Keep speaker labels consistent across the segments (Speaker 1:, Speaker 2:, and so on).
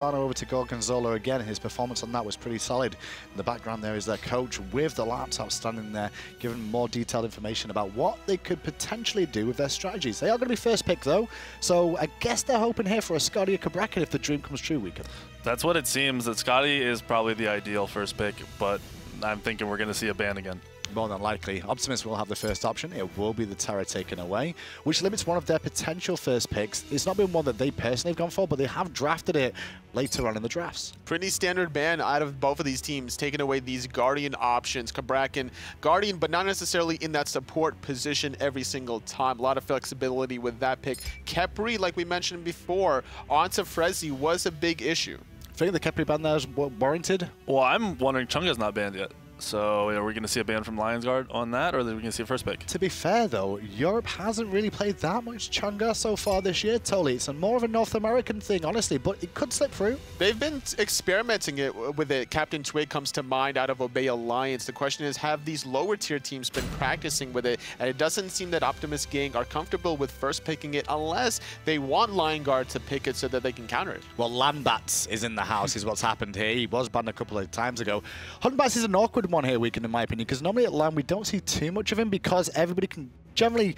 Speaker 1: Over to Gorgonzola again. His performance on that was pretty solid. In the background there is their coach with the laptop standing there, giving more detailed information about what they could potentially do with their strategies. They are going to be first pick though, so I guess they're hoping here for a Scotty or Cabrakan if the dream comes true, Weekend.
Speaker 2: That's what it seems. That Scotty is probably the ideal first pick, but I'm thinking we're going to see a ban again.
Speaker 1: More than likely. Optimus will have the first option. It will be the Terra taken away, which limits one of their potential first picks. It's not been one that they personally have gone for, but they have drafted it later on in the drafts.
Speaker 3: Pretty standard ban out of both of these teams, taking away these Guardian options. Cabrakan, Guardian, but not necessarily in that support position every single time. A lot of flexibility with that pick. Khepri, like we mentioned before, onto Frezzy was a big issue.
Speaker 1: I think the Khepri ban there is warranted.
Speaker 2: Well, I'm wondering Chunga's not banned yet. So are we going to see a ban from Lions Guard on that, or are we going to see a first pick?
Speaker 1: To be fair, though, Europe hasn't really played that much Chunga so far this year, Tolly. It's more of a North American thing, honestly, but it could slip through.
Speaker 3: They've been experimenting with it. Captain Twig comes to mind out of Obey Alliance. The question is, have these lower-tier teams been practicing with it? And it doesn't seem that Optimus Gang are comfortable with first picking it unless they want Lion Guard to pick it so that they can counter it.
Speaker 1: Well, Landbats is in the house, is what's happened here. He was banned a couple of times ago. Hundbats is an awkward one here, Weekend, in my opinion, because normally at LAN we don't see too much of him because everybody can generally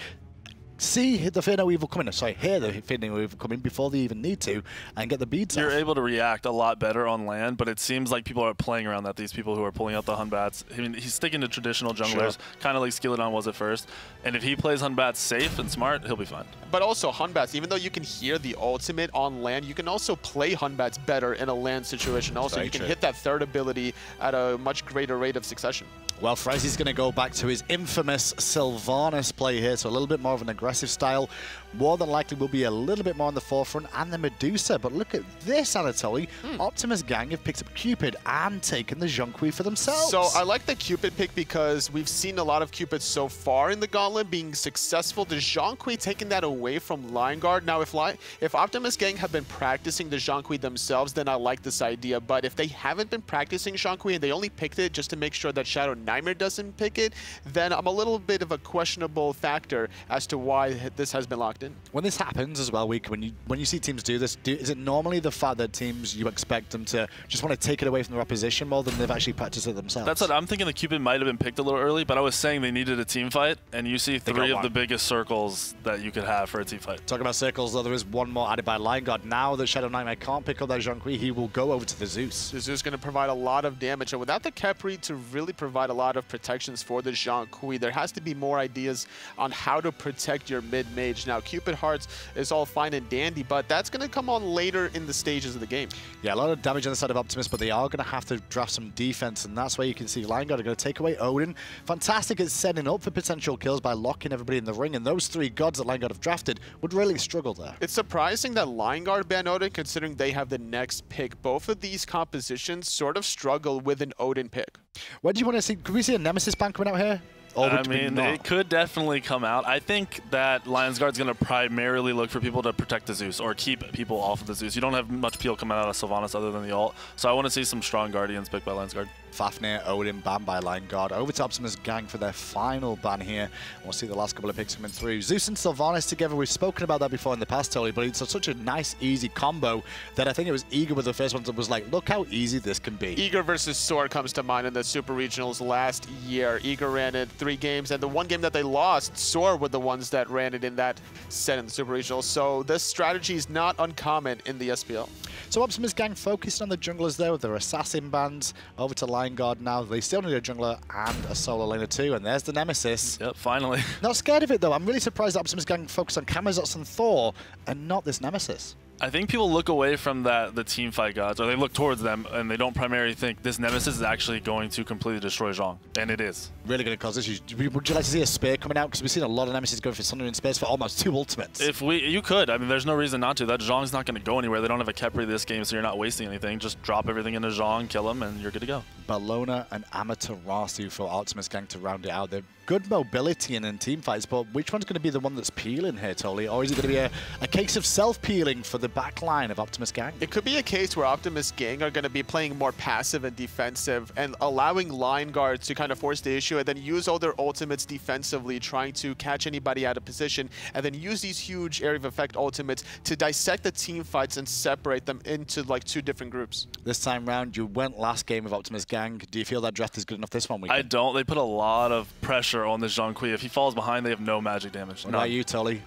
Speaker 1: see the Fear No Evil coming, hear the Fear No Evil coming before they even need to and get the beads off.
Speaker 2: You're able to react a lot better on land, but it seems like people are playing around that. These people who are pulling out the Hunbats, I mean, he's sticking to traditional junglers, kind of like Skilladon was at first. And if he plays Hunbats safe and smart, he'll be fine.
Speaker 3: But also Hunbats, even though you can hear the ultimate on land, you can also play Hunbats better in a land situation. Also, you can hit that third ability at a much greater rate of succession.
Speaker 1: Well, Frezzy's going to go back to his infamous Sylvanas play here, so a little bit more of an aggressive style. More than likely will be a little bit more on the forefront, and the Medusa. But look at this, Anatoly. Optimus Gang have picked up Cupid and taken the Jonqui for themselves.
Speaker 3: So I like the Cupid pick because we've seen a lot of Cupids so far in the Gauntlet being successful. The Jonqui taking that away from Lion Guard. Now, if Optimus Gang have been practicing the Jonqui themselves, then I like this idea. But if they haven't been practicing Jonqui and they only picked it just to make sure that Shadow Nightmare doesn't pick it, then I'm a little bit of a questionable factor as to why this has been locked in.
Speaker 1: When this happens as well, when you see teams do this, is it normally the fact that teams, you expect them to just want to take it away from their opposition more than they've actually practiced it themselves?
Speaker 2: That's what I'm thinking. The Cupid might have been picked a little early, but I was saying they needed a team fight, and you see three of the biggest circles that you could have for a team fight.
Speaker 1: Talking about circles, though, there is one more added by Lion Guard. Now that Shadow Nightmare can't pick up that Jonqui, he will go over to the Zeus.
Speaker 3: The Zeus is going to provide a lot of damage, and without the Khepri to really provide a lot of protections for the Jonqui, there has to be more ideas on how to protect your mid-mage. Now, Cupid Hearts is all fine and dandy, but that's going to come on later in the stages of the game.
Speaker 1: Yeah, a lot of damage on the side of Optimus, but they are going to have to draft some defense, and that's where you can see Lion Guard are going to take away Odin. Fantastic at setting up for potential kills by locking everybody in the ring, and those three gods that Lion Guard have drafted would really struggle there.
Speaker 3: It's surprising that Lion Guard ban Odin, considering they have the next pick. Both of these compositions sort of struggle with an Odin pick.
Speaker 1: What do you want to see? Could we see a Nemesis ban coming out here?
Speaker 2: I mean, it could definitely come out. I think that Lions Guard's going to primarily look for people to protect the Zeus or keep people off of the Zeus. You don't have much peel coming out of Sylvanas other than the ult, so I want to see some strong Guardians picked by Lions Guard.
Speaker 1: Fafnir, Odin, banned by Lion Guard. Over to Optimus Gang for their final ban here. We'll see the last couple of picks coming through. Zeus and Sylvanas together. We've spoken about that before in the past, Tolly, but it's such a nice, easy combo that I think it was Eager with the first one that was like, look how easy this can be.
Speaker 3: Eager versus Sword comes to mind in the Super Regionals last year. Eager ran it 3 games, and the one game that they lost, Sword were the ones that ran it in that set in the Super Regionals. So this strategy is not uncommon in the SPL.
Speaker 1: So Optimus Gang focused on the junglers there with their assassin bands. Over to Lion Guard now. They still need a jungler and a solo laner too, and there's the Nemesis.
Speaker 2: Yep, finally.
Speaker 1: Not scared of it though. I'm really surprised that Optimus Gang focused on Camazotz and Thor and not this Nemesis.
Speaker 2: I think people look away from the team fight gods, or they look towards them, and they don't primarily think this Nemesis is actually going to completely destroy Zhong, and it is.
Speaker 1: Really going to cause issues. Would you like to see a spear coming out? Because we've seen a lot of Nemesis going for Thunder in space for almost 2 ultimates.
Speaker 2: You could. I mean, there's no reason not to. That Zhong's not going to go anywhere. They don't have a Khepri this game, so you're not wasting anything. Just drop everything into Zhong, kill him, and you're good to go.
Speaker 1: Bellona and Amaterasu for Optimus Gang to round it out. They're good mobility in team fights, but which one's going to be the one that's peeling here, Tolly? Or is it going to be a case of self-peeling for the back line of Optimus Gang.
Speaker 3: It could be a case where Optimus Gang are going to be playing more passive and defensive and allowing line guards to kind of force the issue and then use all their ultimates defensively, trying to catch anybody out of position, and then use these huge area of effect ultimates to dissect the team fights and separate them into like 2 different groups.
Speaker 1: This time round, you went last game of Optimus Gang. Do you feel that draft is good enough this one weekend?
Speaker 2: I don't. They put a lot of pressure on this Zhonghui. If he falls behind, they have no magic damage.
Speaker 1: What about you, Tully?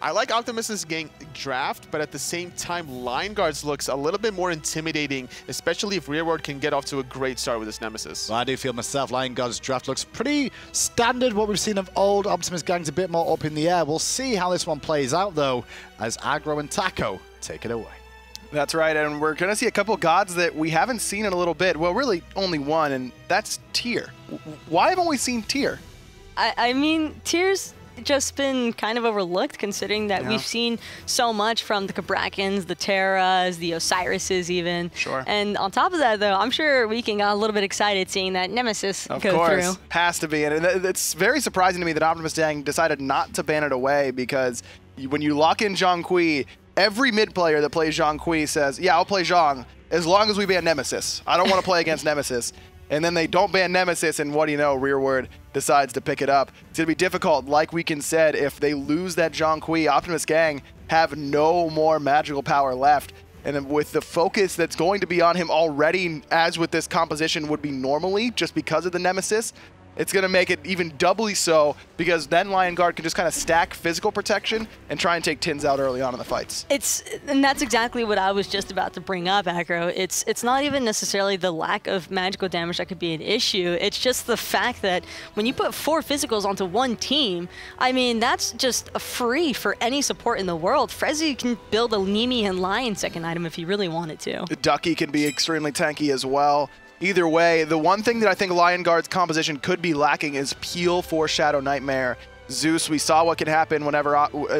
Speaker 3: I like Optimus's gang draft, but at the same time, Lion Guards looks a little bit more intimidating, especially if Rearward can get off to a great start with this Nemesis.
Speaker 1: Well, I do feel myself, Lion Guards draft looks pretty standard. What we've seen of old Optimus Gang's a bit more up in the air. We'll see how this one plays out, though, as Aggro and Taco take it away.
Speaker 4: That's right, and we're going to see a couple gods that we haven't seen in a little bit. Well, really only one, and that's Tyr. Why haven't we seen Tyr?
Speaker 5: I mean, Tyr's just been kind of overlooked, considering that we've seen so much from the Kabrakans, the Terras, the Osirises even.
Speaker 4: Sure.
Speaker 5: And on top of that, though, I'm sure Weekend got a little bit excited seeing that Nemesis go through.
Speaker 4: Has to be. And it's very surprising to me that Optimus Gang decided not to ban it away, because when you lock in Zhonghui, every mid player that plays Zhonghui says, yeah, I'll play Zhong as long as we ban Nemesis. I don't want to play against Nemesis. And then they don't ban Nemesis, and what do you know, Rearward decides to pick it up. It's going to be difficult, like Weekend said, if they lose that Zhonghui, Optimus Gang have no more magical power left. And then with the focus that's going to be on him already, as with this composition would be normally, just because of the Nemesis, it's going to make it even doubly so, because then Lion Guard can just kind of stack physical protection and try and take Tins out early on in the fights.
Speaker 5: And that's exactly what I was just about to bring up, Aggro. It's not even necessarily the lack of magical damage that could be an issue. It's just the fact that when you put 4 physicals onto one team, I mean, that's just free for any support in the world. Frezzy can build a Nemi and Lion second item if he really wanted to.
Speaker 4: Ducky can be extremely tanky as well. Either way, the one thing that I think Lion Guard's composition could be lacking is peel for Shadow Nightmare. Zeus, we saw what could happen whenever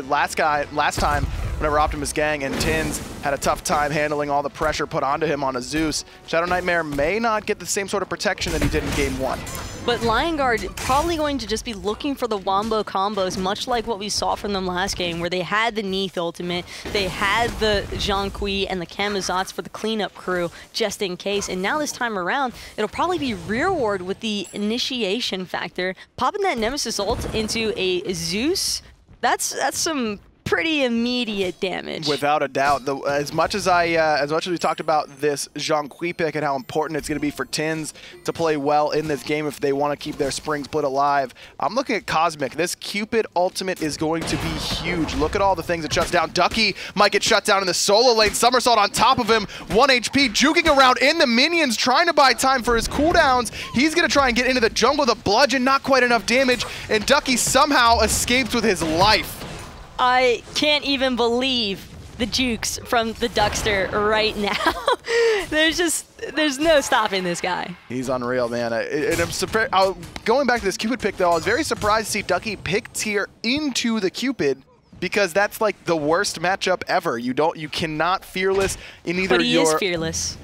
Speaker 4: last time whenever Optimus Gang and Tins had a tough time handling all the pressure put onto him on a Zeus. Shadow Nightmare may not get the same sort of protection that he did in Game 1.
Speaker 5: But Lion Guard probably going to just be looking for the wombo combos, much like what we saw from them last game, where they had the Neath ultimate, they had the Zhonghui and the Camazotz for the cleanup crew, just in case. And now this time around, it'll probably be Rearward with the initiation factor, popping that Nemesis ult into a Zeus. That's some pretty immediate damage.
Speaker 4: Without a doubt. As much as we talked about this Zhonghui pick and how important it's going to be for Tins to play well in this game if they want to keep their spring split alive, I'm looking at Cosmic. This Cupid ultimate is going to be huge. Look at all the things it shuts down. Ducky might get shut down in the solo lane. Somersault on top of him. 1 HP, juking around in the minions, trying to buy time for his cooldowns. He's going to try and get into the jungle with a bludgeon, not quite enough damage, and Ducky somehow escapes with his life.
Speaker 5: I can't even believe the jukes from the Duckster right now. There's no stopping this guy.
Speaker 4: He's unreal, man. And I'm surprised. Going back to this Cupid pick, though, I was very surprised to see Ducky pick Tyr into the Cupid, because that's like the worst matchup ever. You cannot fearless in either.
Speaker 5: But he is fearless.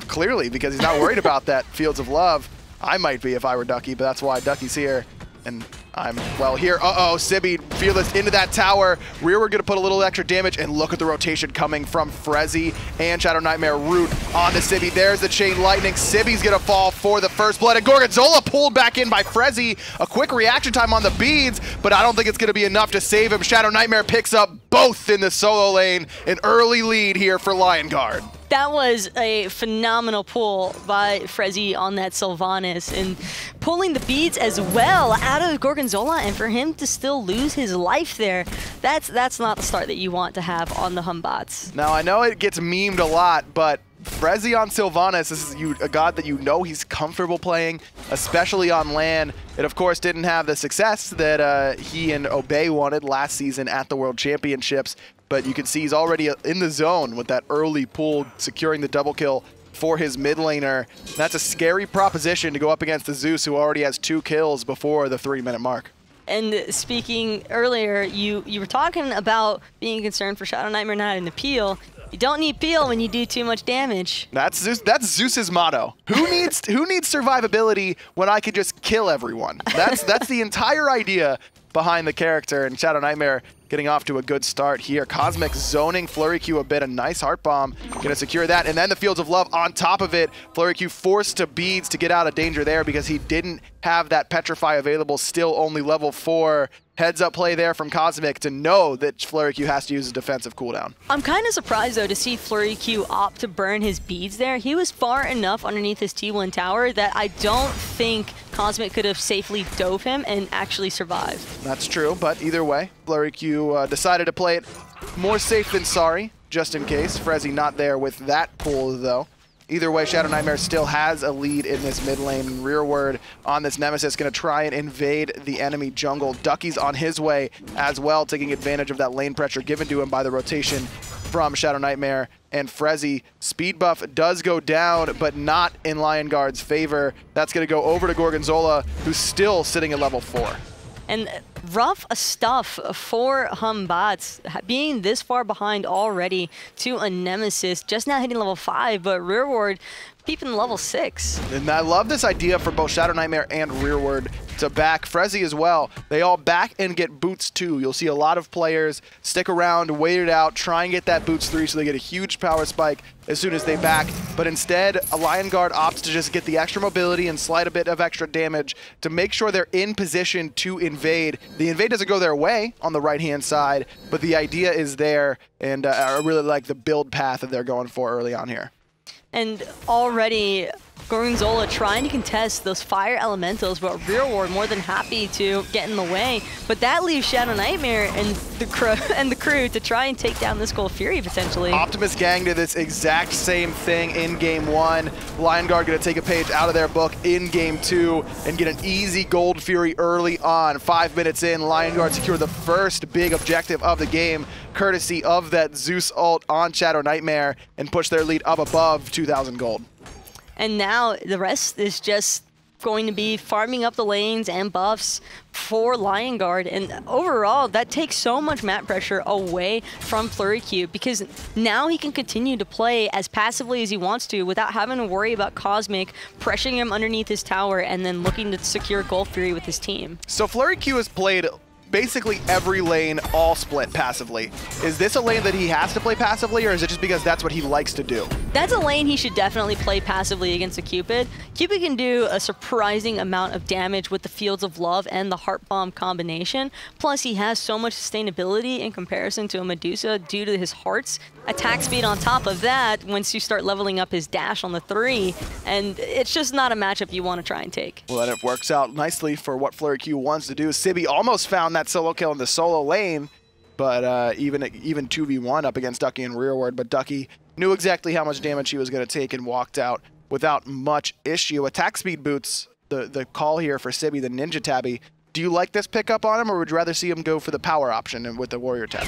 Speaker 4: Clearly, because he's not worried about that Fields of Love. I might be if I were Ducky, but that's why Ducky's here. And I'm, well, here. Uh-oh, Sibby, Fearless into that tower. Rearward going to put a little extra damage, and look at the rotation coming from Frezzy and Shadow Nightmare Root onto Sibby. There's the Chain Lightning. Sibby's going to fall for the first blood, and Gorgonzola pulled back in by Frezzy. A quick reaction time on the beads, but I don't think it's going to be enough to save him. Shadow Nightmare picks up both in the solo lane. An early lead here for Lion Guard.
Speaker 5: That was a phenomenal pull by Frezzy on that Sylvanas, and pulling the beads as well out of Gorgonzola, and for him to still lose his life there, that's not the start that you want to have on the Humbots.
Speaker 4: Now, I know it gets memed a lot, but Frezzy on Sylvanas, this is a god that you know he's comfortable playing, especially on LAN. It, of course, didn't have the success that he and Obey wanted last season at the World Championships, but you can see he's already in the zone with that early pull, securing the double kill for his mid laner. That's a scary proposition to go up against the Zeus, who already has 2 kills before the 3-minute mark.
Speaker 5: And speaking earlier, you were talking about being concerned for Shadow Nightmare not having the peel. You don't need peel when you do too much damage.
Speaker 4: That's Zeus's motto. Who needs survivability when I could just kill everyone? That's the entire idea behind the character, and Shadow Nightmare getting off to a good start here. Cosmic zoning Flurry Q a bit. A nice heart bomb. Gonna secure that. And then the Fields of Love on top of it. Flurry Q forced to beads to get out of danger there because he didn't have that Petrify available. Still only level 4. Heads up play there from Cosmic to know that Flurry Q has to use a defensive cooldown.
Speaker 5: I'm kind of surprised, though, to see Flurry Q opt to burn his beads there. He was far enough underneath his T1 tower that I don't think Cosmic could have safely dove him and actually survived.
Speaker 4: That's true, but either way, Flurry Q decided to play it more safe than sorry, just in case. Frezzy not there with that pull, though. Either way, Shadow Nightmare still has a lead in this mid lane. Rearward on this Nemesis, going to try and invade the enemy jungle. Ducky's on his way as well, taking advantage of that lane pressure given to him by the rotation from Shadow Nightmare and Frezzy. Speed buff does go down, but not in Lion Guard's favor. That's going to go over to Gorgonzola, who's still sitting at level 4.
Speaker 5: And rough stuff for Humbots, being this far behind already to a Nemesis, just now hitting level 5, but Rearward peeping level 6.
Speaker 4: And I love this idea for both Shadow Nightmare and Rearward to back Frezzy as well. They all back and get boots too. You'll see a lot of players stick around, wait it out, try and get that boots 3 so they get a huge power spike as soon as they back. But instead, a Lion Guard opts to just get the extra mobility and slide a bit of extra damage to make sure they're in position to invade. The invade doesn't go their way on the right-hand side, but the idea is there, and I really like the build path that they're going for early on here.
Speaker 5: And already Gorgonzola trying to contest those fire elementals, but Rearward more than happy to get in the way. But that leaves Shadow Nightmare and the crew to try and take down this Gold Fury potentially.
Speaker 4: Optimus Gang did this exact same thing in Game 1. Lion Guard going to take a page out of their book in Game 2 and get an easy Gold Fury early on. 5 minutes in, Lion Guard secure the first big objective of the game, courtesy of that Zeus ult on Shadow Nightmare, and push their lead up above 2,000 gold.
Speaker 5: And now the rest is just going to be farming up the lanes and buffs for Lion Guard. And overall, that takes so much map pressure away from Flurry Q because now he can continue to play as passively as he wants to without having to worry about Cosmic pressuring him underneath his tower and then looking to secure Gold Fury with his team.
Speaker 4: So Flurry Q has played basically every lane all split passively. Is this a lane that he has to play passively, or is it just because that's what he likes to do?
Speaker 5: That's a lane he should definitely play passively against a Cupid. Cupid can do a surprising amount of damage with the Fields of Love and the Heart Bomb combination. Plus, he has so much sustainability in comparison to a Medusa due to his hearts. Attack speed on top of that once you start leveling up his dash on the 3, and it's just not a matchup you want to try and take.
Speaker 4: Well, and it works out nicely for what Flurry Q wants to do. Sibby almost found that solo kill in the solo lane, but even 2v1 up against Ducky and Rearward, but Ducky knew exactly how much damage he was going to take and walked out without much issue. Attack speed boots, the call here for Sibby, the Ninja Tabby. Do you like this pickup on him, or would you rather see him go for the power option with the Warrior Tabby?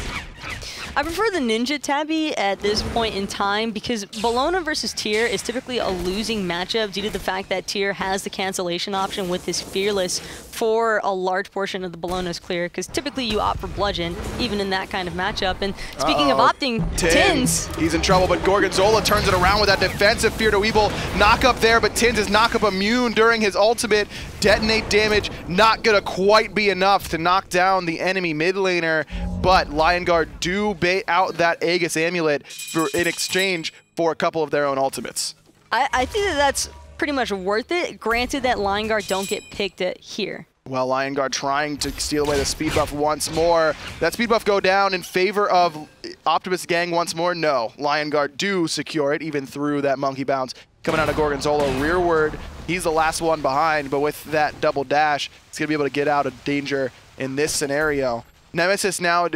Speaker 5: I prefer the Ninja Tabby at this point in time because Bologna versus Tyr is typically a losing matchup due to the fact that Tyr has the cancellation option with his Fearless for a large portion of the Bologna's clear, because typically you opt for Bludgeon, even in that kind of matchup. And speaking of opting, Tins.
Speaker 4: He's in trouble, but Gorgonzola turns it around with that defensive Fear to Evil knock up there, but Tins is knock up immune during his ultimate. Detonate damage, not gonna quite be enough to knock down the enemy mid laner, but Lion Guard do bait out that Aegis Amulet in exchange for a couple of their own ultimates.
Speaker 5: I think that's pretty much worth it, granted that Lion Guard don't get picked at here.
Speaker 4: Well, Lion Guard trying to steal away the speed buff once more. That speed buff go down in favor of Optimus Gang once more? No. Lion Guard do secure it, even through that monkey bounce. Coming out of Gorgonzola, Rearward, he's the last one behind, but with that double dash, he's going to be able to get out of danger in this scenario. Nemesis now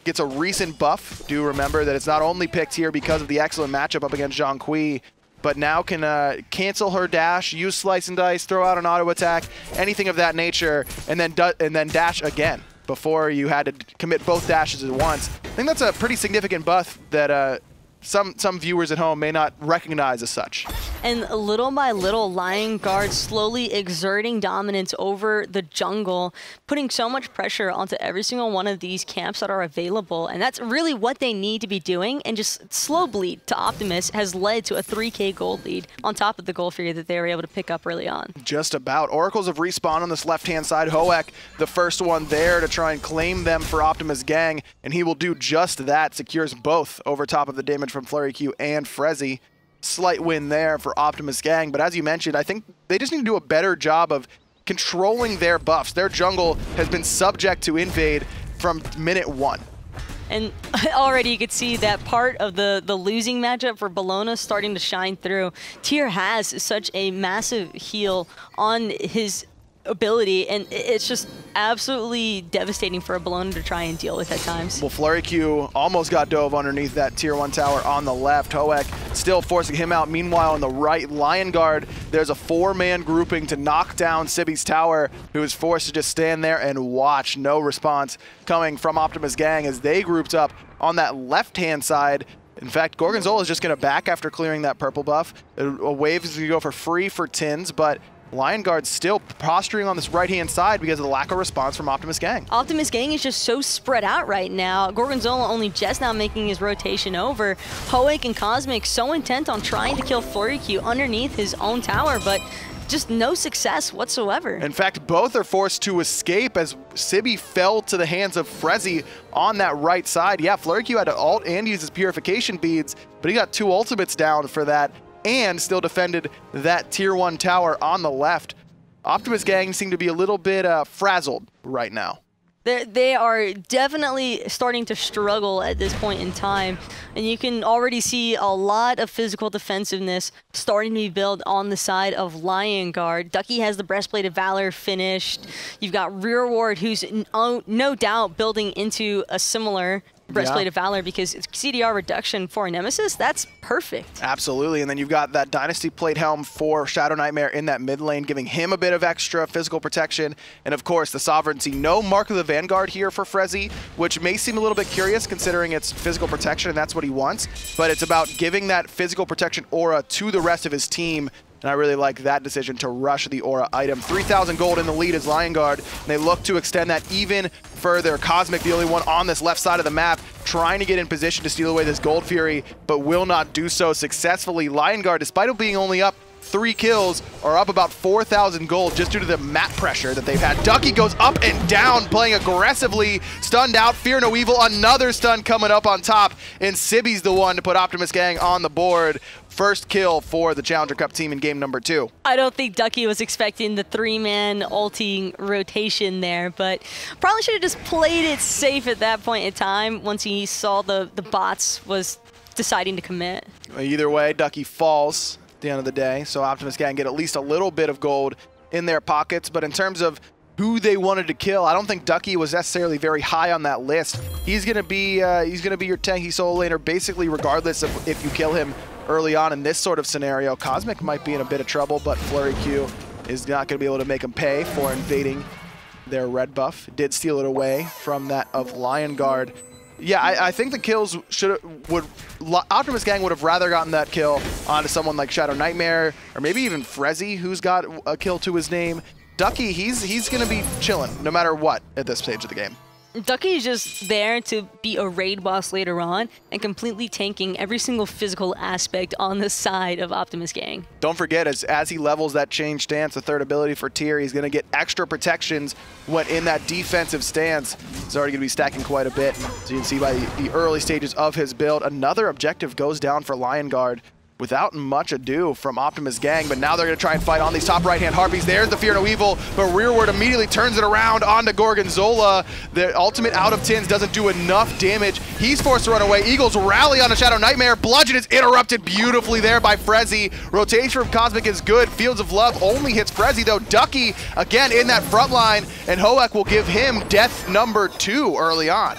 Speaker 4: gets a recent buff. Do remember that it's not only picked here because of the excellent matchup up against Zhang Kui, but now can cancel her dash, use Slice and Dice, throw out an auto attack, anything of that nature, and then dash again before you had to commit both dashes at once. I think that's a pretty significant buff that some viewers at home may not recognize as such.
Speaker 5: And little by little, Lion Guard slowly exerting dominance over the jungle, putting so much pressure onto every single one of these camps that are available. And that's really what they need to be doing. And just slow bleed to Optimus has led to a 3K gold lead on top of the gold figure that they were able to pick up early on.
Speaker 4: Just about. Oracles of Respawn on this left-hand side. Hoek, the first one there to try and claim them for Optimus Gang. And he will do just that. Secures both over top of the damage from Flurry Q and Frezzy. Slight win there for Optimus Gang, but as you mentioned, I think they just need to do a better job of controlling their buffs. Their jungle has been subject to invade from minute 1.
Speaker 5: And already you could see that part of the losing matchup for Bologna starting to shine through. Tyr has such a massive heal on his ability, and it's just absolutely devastating for a Bologna to try and deal with at times.
Speaker 4: Well, Flurry Q almost got dove underneath that tier 1 tower on the left. Hoek still forcing him out. Meanwhile, on the right, Lion Guard, there's a 4-man grouping to knock down Sibby's tower, who is forced to just stand there and watch. No response coming from Optimus Gang as they grouped up on that left-hand side. In fact, Gorgonzola is just going to back after clearing that purple buff. A wave is going to go for free for Tins, but Lion Guard's still posturing on this right-hand side because of the lack of response from Optimus Gang.
Speaker 5: Optimus Gang is just so spread out right now. Gorgonzola only just now making his rotation over. Hoek and Cosmic so intent on trying to kill Flurry Q underneath his own tower, but just no success whatsoever.
Speaker 4: In fact, both are forced to escape as Sibby fell to the hands of Frezzy on that right side. Yeah, Flurry Q had to ult and use his purification beads, but he got 2 ultimates down for that, and still defended that tier 1 tower on the left. Optimus Gang seem to be a little bit frazzled right now.
Speaker 5: They are definitely starting to struggle at this point in time, and you can already see a lot of physical defensiveness starting to be built on the side of Lion Guard. Ducky has the Breastplate of Valor finished. You've got Rear Ward, who's no doubt building into a similar Breastplate of Valor, because it's CDR reduction for a Nemesis. That's perfect.
Speaker 4: Absolutely, and then you've got that Dynasty Plate Helm for Shadow Nightmare in that mid lane, giving him a bit of extra physical protection. And of course, the Sovereignty. No Mark of the Vanguard here for Frezzy, which may seem a little bit curious considering it's physical protection and that's what he wants. But it's about giving that physical protection aura to the rest of his team. And I really like that decision to rush the aura item. 3,000 gold in the lead is Lion Guard, and they look to extend that even further. Cosmic, the only one on this left side of the map, trying to get in position to steal away this Gold Fury, but will not do so successfully. Lion Guard, despite it being only up 3 kills, are up about 4,000 gold just due to the map pressure that they've had. Ducky goes up and down, playing aggressively, stunned out, Fear No Evil, another stun coming up on top, and Sibby's the one to put Optimus Gang on the board. First kill for the Challenger Cup team in game number 2.
Speaker 5: I don't think Ducky was expecting the 3-man ulting rotation there, but probably should have just played it safe at that point in time once he saw the bots was deciding to commit.
Speaker 4: Either way, Ducky falls at the end of the day, so Optimus Gang get at least a little bit of gold in their pockets. But in terms of who they wanted to kill, I don't think Ducky was necessarily very high on that list. He's gonna be your tanky solo laner basically regardless of if you kill him early on in this sort of scenario. Cosmic might be in a bit of trouble, but Flurry Q is not going to be able to make him pay for invading their red buff. Did steal it away from that of Lion Guard. Yeah, I think the kills Optimus Gang would have rather gotten that kill onto someone like Shadow Nightmare, or maybe even Frezzy, who's got a kill to his name. Ducky, he's going to be chilling no matter what at this stage of the game.
Speaker 5: Ducky's just there to be a raid boss later on and completely tanking every single physical aspect on the side of Optimus Gang.
Speaker 4: Don't forget, as he levels that change stance, the third ability for Tyr, he's going to get extra protections when in that defensive stance. He's already going to be stacking quite a bit. So you can see by the early stages of his build, another objective goes down for Lion Guard without much ado from Optimus Gang, but now they're going to try and fight on these top right-hand Harpies. There's the Fear No Evil, but Rearward immediately turns it around onto Gorgonzola. The ultimate out of Tins doesn't do enough damage. He's forced to run away. Eagles rally on a Shadow Nightmare. Bludgeon is interrupted beautifully there by Frezzy. Rotation from Cosmic is good. Fields of Love only hits Frezzy, though. Ducky, again, in that front line, and Hoek will give him death number 2 early on.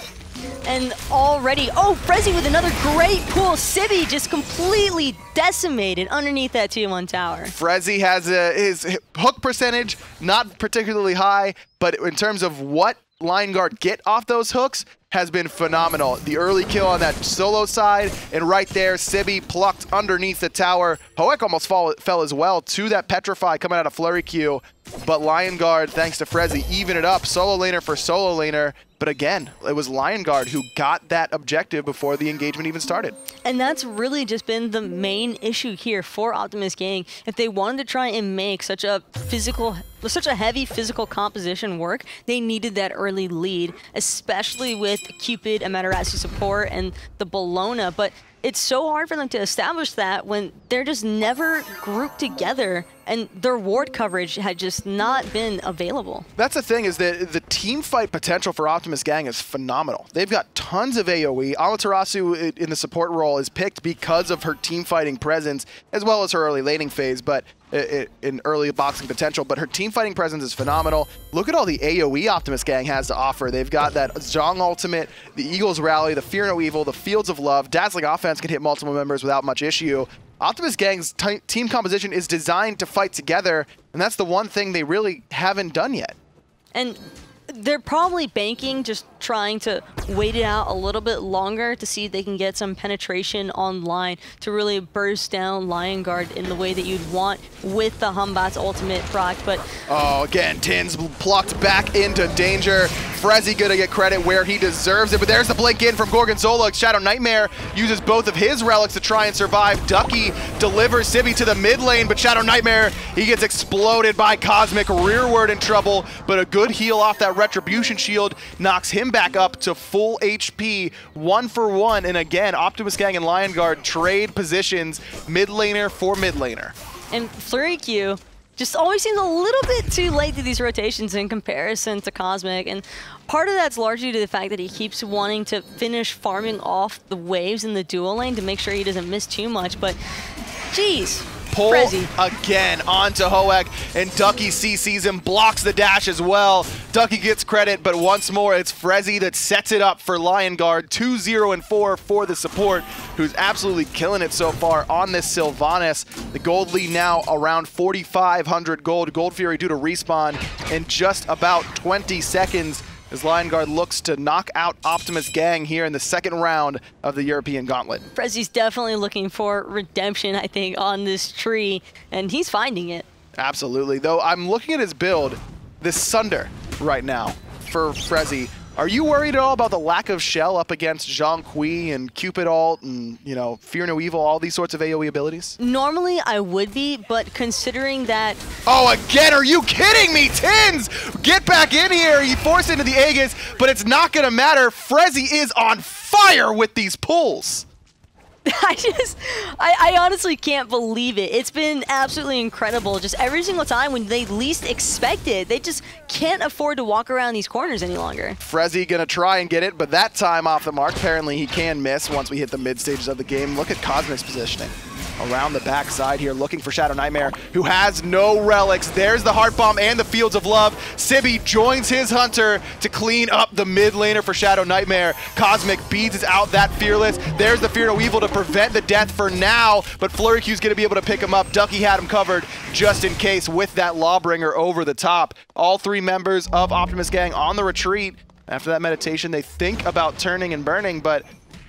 Speaker 5: And already, oh, Frezzy with another great pull. Sibby just completely decimated underneath that 2-1 tower.
Speaker 4: Frezzy has his hook percentage not particularly high, but in terms of what Lion Guard get off those hooks, has been phenomenal. The early kill on that solo side, and right there, Sibby plucked underneath the tower. Hoek almost fell as well to that Petrify coming out of Flurry Q, but Lion Guard, thanks to Frezzy, even it up, solo laner for solo laner. But again, it was Lion Guard who got that objective before the engagement even started.
Speaker 5: And that's really just been the main issue here for Optimus Gang. If they wanted to try and make such a heavy physical composition work, they needed that early lead, especially with Cupid, Amaterasu support, and the Bologna. But it's so hard for them to establish that when they're just never grouped together and their ward coverage had just not been available.
Speaker 4: That's the thing, is that the team fight potential for Optimus Gang is phenomenal. They've got tons of AoE. Amaterasu in the support role is picked because of her team fighting presence, as well as her early laning phase, but in early boxing potential, but her team fighting presence is phenomenal. Look at all the AoE Optimus Gang has to offer. They've got that Zhong ultimate, the Eagles Rally, the Fear No Evil, the Fields of Love. Dazzling offense can hit multiple members without much issue. Optimus Gang's team composition is designed to fight together, and that's the one thing they really haven't done yet. And
Speaker 5: they're probably banking, just trying to wait it out a little bit longer to see if they can get some penetration online to really burst down Lion Guard in the way that you'd want with the Humbat's ultimate proc. But
Speaker 4: oh, again, Tins plucked back into danger. Frezzy gonna get credit where he deserves it, but there's the blink in from Gorgonzola. Shadow Nightmare uses both of his relics to try and survive. Ducky delivers Sibby to the mid lane, but Shadow Nightmare, he gets exploded by Cosmic, rearward in trouble, but a good heal off that Retribution Shield knocks him back up to full HP, 1-for-1, and again, Optimus Gang and Lion Guard trade positions, mid laner for mid laner.
Speaker 5: And Flurry Q just always seems a little bit too late to these rotations in comparison to Cosmic, and part of that's largely to the fact that he keeps wanting to finish farming off the waves in the dual lane to make sure he doesn't miss too much, but geez.
Speaker 4: Pull
Speaker 5: Frezzy
Speaker 4: again onto Hoek, and Ducky CCs him, blocks the dash as well. Ducky gets credit, but once more it's Frezzy that sets it up for Lion Guard. 2-0-4 for the support, who's absolutely killing it so far on this Sylvanas. The gold lead now around 4,500 gold. Gold Fury due to respawn in just about 20 seconds as Lion Guard looks to knock out Optimus Gang here in the second round of the European Gauntlet.
Speaker 5: Frezzy's definitely looking for redemption, I think, on this tree, and he's finding it.
Speaker 4: Absolutely, though I'm looking at his build, this Sunder right now for Frezzy. Are you worried at all about the lack of shell up against Zhang Kui and Cupid ult and, you know, Fear No Evil, all these sorts of AoE abilities?
Speaker 5: Normally I would be, but considering that...
Speaker 4: Oh, again, are you kidding me, Tins? Get back in here. He forced into the Aegis, but it's not going to matter. Frezzy is on fire with these pulls.
Speaker 5: I honestly can't believe it. It's been absolutely incredible. Just every single time when they least expect it, they just can't afford to walk around these corners any longer.
Speaker 4: Frezzy gonna try and get it, but that time off the mark. Apparently he can miss once we hit the mid stages of the game. Look at Cosmic's positioning. Around the backside here, looking for Shadow Nightmare, who has no relics. There's the Heart Bomb and the Fields of Love. Sibby joins his Hunter to clean up the mid laner for Shadow Nightmare. Cosmic beats out that Fearless. There's the Fear No Evil to prevent the death for now, but Flurry Q's gonna be able to pick him up. Ducky had him covered just in case with that Lawbringer over the top. All three members of Optimus Gang on the retreat. After that meditation, they think about turning and burning, but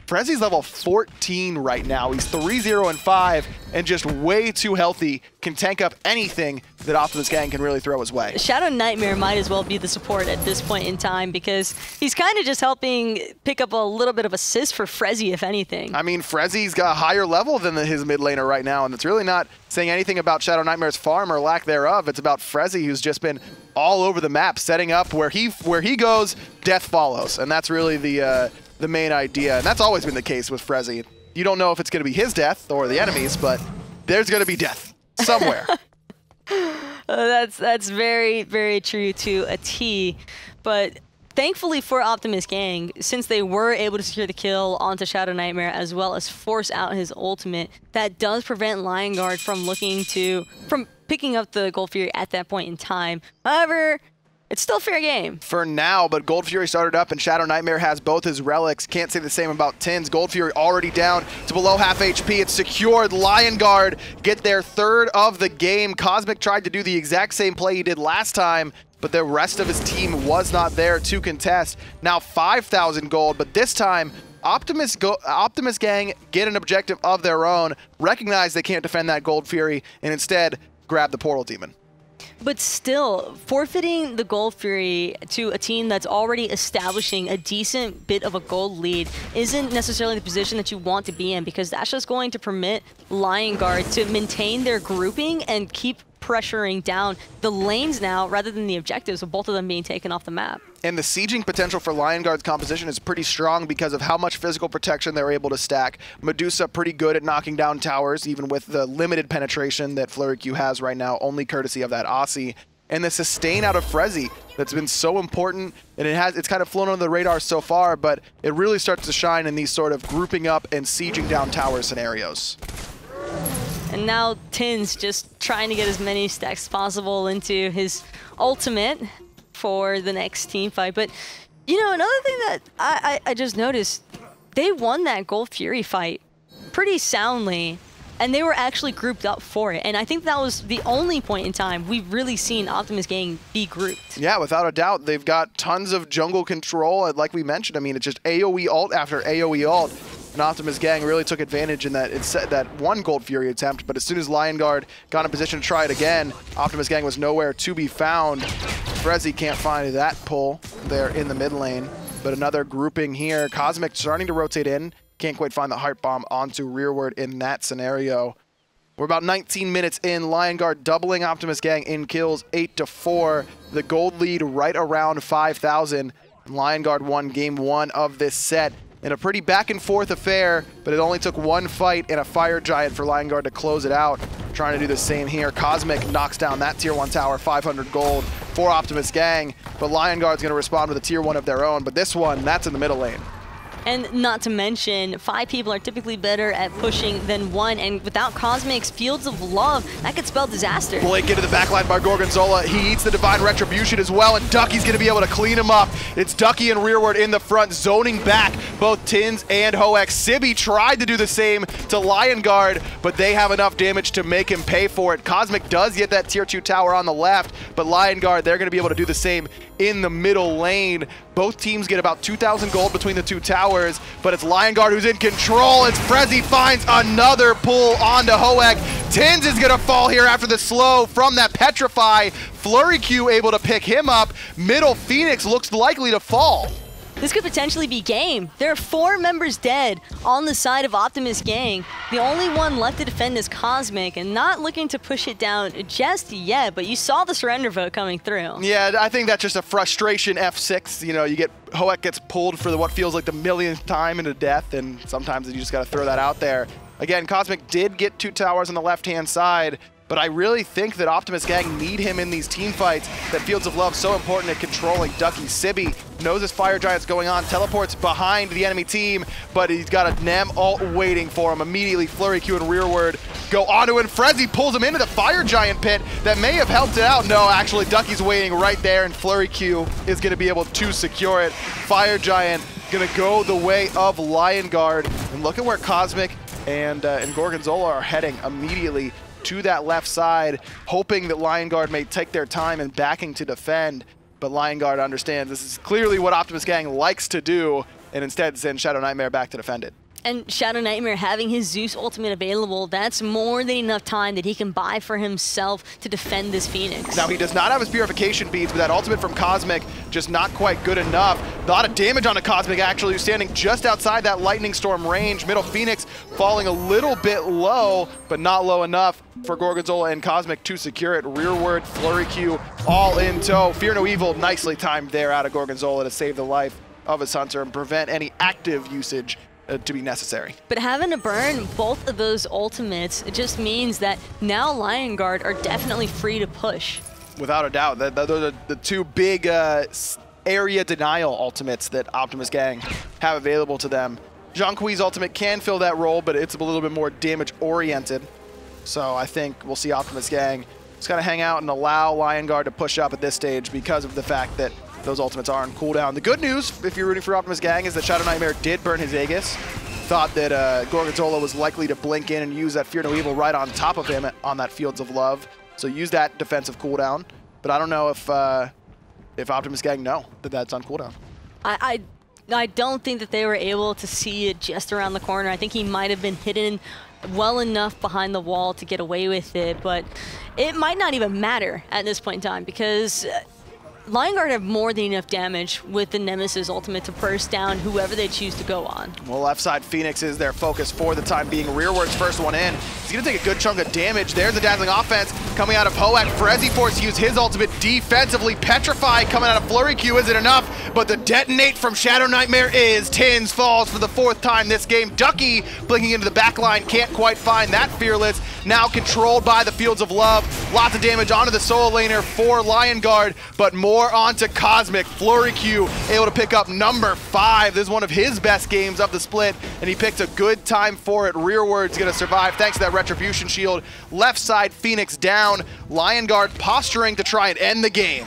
Speaker 4: Frezzy's level 14 right now. He's 3-0-5 and just way too healthy. Can tank up anything that Optimus Gang can really throw his way.
Speaker 5: Shadow Nightmare might as well be the support at this point in time because he's kind of just helping pick up a little bit of assist for Frezzy, if anything.
Speaker 4: I mean, Frezzy's got a higher level than his mid laner right now, and it's really not saying anything about Shadow Nightmare's farm or lack thereof. It's about Frezzy, who's just been all over the map, setting up where he goes, death follows, and that's really the main idea, and that's always been the case with Frezzy. You don't know if it's going to be his death or the enemy's, but there's going to be death somewhere.
Speaker 5: That's very, very true to a T, but thankfully for Optimus Gang, since they were able to secure the kill onto Shadow Nightmare as well as force out his ultimate, that does prevent Lion Guard from picking up the Gold Fury at that point in time. However, it's still fair game.
Speaker 4: For now, but Gold Fury started up and Shadow Nightmare has both his relics. Can't say the same about Tins. Gold Fury already down to below half HP. It's secured. Lion Guard get their third of the game. Cosmic tried to do the exact same play he did last time, but the rest of his team was not there to contest. Now 5,000 gold, but this time Optimus gang get an objective of their own, recognize they can't defend that Gold Fury, and instead grab the Portal Demon.
Speaker 5: But still, forfeiting the Gold Fury to a team that's already establishing a decent bit of a gold lead isn't necessarily the position that you want to be in, because that's just going to permit Lion Guard to maintain their grouping and keep pressuring down the lanes now rather than the objectives, of both of them being taken off the map.
Speaker 4: And the sieging potential for Lion Guard's composition is pretty strong because of how much physical protection they're able to stack. Medusa pretty good at knocking down towers, even with the limited penetration that Flurry Q has right now, only courtesy of that Aussie. And the sustain out of Frezzy that's been so important, and it's kind of flown under the radar so far, but it really starts to shine in these sort of grouping up and sieging down tower scenarios.
Speaker 5: And now Tin's just trying to get as many stacks as possible into his ultimate for the next team fight. But, you know, another thing that I just noticed, they won that Gold Fury fight pretty soundly, and they were actually grouped up for it. And I think that was the only point in time we've really seen Optimus gang be grouped. Yeah,
Speaker 4: without a doubt. They've got tons of jungle control. Like we mentioned, I mean, it's just AoE ult after AoE ult. And Optimus gang really took advantage in that that one Gold Fury attempt, but as soon as Lion Guard got in position to try it again, Optimus gang was nowhere to be found. Frezzy can't find that pull there in the mid lane, but another grouping here. Cosmic starting to rotate in, can't quite find the Heart Bomb onto rearward in that scenario. We're about 19 minutes in, Lion Guard doubling Optimus gang in kills, 8-4. The gold lead right around 5,000. Lion Guard won game 1 of this set in a pretty back and forth affair, but it only took one fight and a Fire Giant for Lion Guard to close it out. Trying to do the same here. Cosmic knocks down that tier 1 tower, 500 gold for Optimus gang, but Lion Guard's gonna respond with a tier 1 of their own, but this one, that's in the middle lane.
Speaker 5: And not to mention, 5 people are typically better at pushing than 1, and without Cosmic's Fields of Love, that could spell disaster.
Speaker 4: Blake into the backline by Gorgonzola. He eats the Divine Retribution as well, and Ducky's going to be able to clean him up. It's Ducky and rearward in the front, zoning back both Tins and Hoek. Sibby tried to do the same to Lion Guard, but they have enough damage to make him pay for it. Cosmic does get that tier 2 tower on the left, but Lion Guard, they're going to be able to do the same in the middle lane. Both teams get about 2,000 gold between the 2 towers, but it's Lion Guard who's in control as Frezzy finds another pull onto Hoek. Tins is gonna fall here after the slow from that Petrify. Flurry Q able to pick him up. Middle Phoenix looks likely to fall.
Speaker 5: This could potentially be game. There are 4 members dead on the side of Optimus gang. The only one left to defend is Cosmic, and not looking to push it down just yet, but you saw the surrender vote coming through.
Speaker 4: Yeah, I think that's just a frustration F6. You know, Hoek gets pulled for what feels like the millionth time into death, and sometimes you just gotta throw that out there. Again, Cosmic did get 2 towers on the left-hand side, but I really think that Optimus gang need him in these team fights. That Fields of Love so important at controlling Ducky. Sibby knows his Fire Giant's going on, teleports behind the enemy team, but he's got a Nem ult waiting for him. Immediately, Flurry Q and rearward go onto it. Frezzy pulls him into the Fire Giant pit. That may have helped it out. No, actually, Ducky's waiting right there, and Flurry Q is going to be able to secure it. Fire Giant going to go the way of Lion Guard. And look at where Cosmic and Gorgonzola are heading immediately to that left side, hoping that Lion Guard may take their time and backing to defend. But Lion Guard understands this is clearly what Optimus gang likes to do, and instead send Shadow Nightmare back to defend it.
Speaker 5: And Shadow Nightmare having his Zeus ultimate available, that's more than enough time that he can buy for himself to defend this Phoenix.
Speaker 4: Now, he does not have his purification beads, but that ultimate from Cosmic just not quite good enough. A lot of damage on the Cosmic, actually, who's standing just outside that Lightning Storm range. Middle Phoenix falling a little bit low, but not low enough for Gorgonzola and Cosmic to secure it. Rearward, Flurry Q, all in tow. Fear No Evil, nicely timed there out of Gorgonzola to save the life of his hunter and prevent any active usage to be necessary.
Speaker 5: But having to burn both of those ultimates, it just means that now Lion Guard are definitely free to push.
Speaker 4: Without a doubt. Those are the 2 big area denial ultimates that Optimus gang have available to them. Jean-Qui's ultimate can fill that role, but it's a little bit more damage-oriented. So I think we'll see Optimus gang just kind of hang out and allow Lion Guard to push up at this stage because of the fact that those ultimates are on cooldown. The good news, if you're rooting for Optimus gang, is that Shadow Nightmare did burn his Aegis. Thought that Gorgonzola was likely to blink in and use that Fear No Evil right on top of him on that Fields of Love. So use that defensive cooldown. But I don't know if if Optimus Gang know that that's on cooldown.
Speaker 5: I don't think that they were able to see it just around the corner. I think he might have been hidden well enough behind the wall to get away with it, but it might not even matter at this point in time because Lion Guard have more than enough damage with the Nemesis ultimate to burst down whoever they choose to go on.
Speaker 4: Well, left side Phoenix is their focus for the time being. Rearward's first one in. He's going to take a good chunk of damage. There's the dazzling offense coming out of Hoak. Frezzy forced to use his ultimate defensively. Petrify coming out of Flurry Q isn't enough, but the detonate from Shadow Nightmare is. Tins falls for the 4th time this game. Ducky blinking into the back line, can't quite find that Fearless. Now controlled by the Fields of Love. Lots of damage onto the solo laner for Lion Guard, but more onto Cosmic. Flurry Q able to pick up number 5. This is one of his best games of the split, and he picked a good time for it. Rearward's going to survive thanks to that Retribution Shield. Left side Phoenix down. Lion Guard posturing to try and end the game.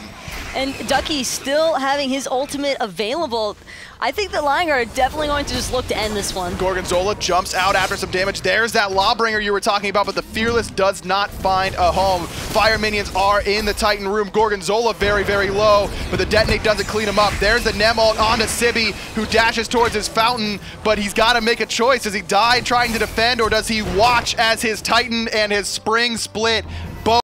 Speaker 5: And Ducky still having his ultimate available. I think that Lion Guard are definitely going to just look to end this one.
Speaker 4: Gorgonzola jumps out after some damage. There's that Lawbringer you were talking about, but the Fearless does not find a home. Fire minions are in the Titan room. Gorgonzola very, very low, but the detonate doesn't clean him up. There's the Nem ult onto Sibby, who dashes towards his fountain, but he's got to make a choice. Does he die trying to defend, or does he watch as his Titan and his Spring split